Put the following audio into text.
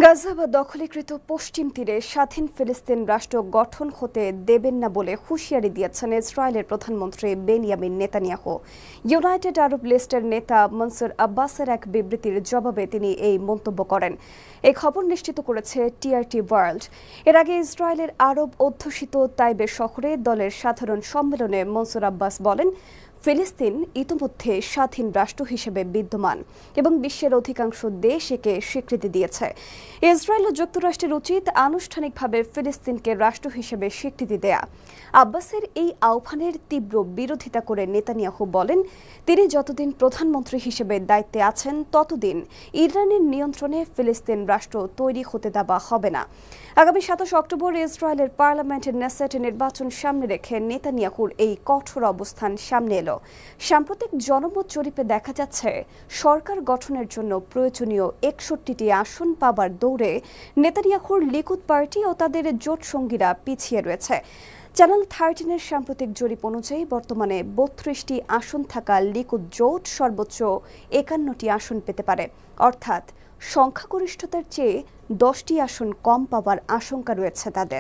গাজা বা দখলীকৃত পশ্চিম তীরে স্বাধীন ফিলিস্তিন রাষ্ট্র গঠন হতে দেবেন না বলে হুঁশিয়ারি দিয়েছেন ইসরায়েলের প্রধানমন্ত্রী বেনিয়ামিন নেতানিয়াহু। ইউনাইটেড আরব লিস্টের নেতা মনসুর আব্বাসের এক বিবৃতির জবাবে তিনি এই মন্তব্য করেন। এই খবর নিশ্চিত করেছে টিআরটি ওয়ার্ল্ড। এর আগে ইসরায়েলের আরব অধ্যুষিত তাইবে শহরে দলের সাধারণ সম্মেলনে মনসুর আব্বাস বলেন, ফিলিস্তিন ইতোমধ্যে স্বাধীন রাষ্ট্র হিসেবে বিদ্যমান এবং বিশ্বের অধিকাংশ দেশ একে স্বীকৃতি দিয়েছে। ইসরায়েল ও যুক্তরাষ্ট্রের উচিত আনুষ্ঠানিকভাবে ফিলিস্তিনকে রাষ্ট্র হিসেবে স্বীকৃতি দেয়া। আব্বাসের এই আহ্বানের তীব্র বিরোধিতা করে নেতানিয়াহু বলেন, তিনি যতদিন প্রধানমন্ত্রী হিসেবে দায়িত্বে আছেন ততদিন ইরানের নিয়ন্ত্রণে ফিলিস্তিন রাষ্ট্র তৈরি হতে দেওয়া হবে না। আগামী 27 অক্টোবর ইসরায়েলের পার্লামেন্টের নেসেট নির্বাচন সামনে রেখে নেতানিয়াহুর এই কঠোর অবস্থান সামনে এলো। সাম্প্রতিক জনমত জরিপে দেখা যাচ্ছে, সরকার গঠনের জন্য প্রয়োজনীয় 61টি আসন পাবার দৌড়ে নেতানিয়াহুর লিকুদ পার্টি ও তাদের জোট সঙ্গীরা পিছিয়ে রয়েছে। চ্যানেল 13-এর সাম্প্রতিক জরিপ অনুযায়ী বর্তমানে 32টি আসন থাকা লিকুদ জোট সর্বোচ্চ 51টি আসন পেতে পারে, অর্থাৎ সংখ্যাগরিষ্ঠতার চেয়ে 10টি আসন কম পাওয়ার আশঙ্কা রয়েছে তাদের।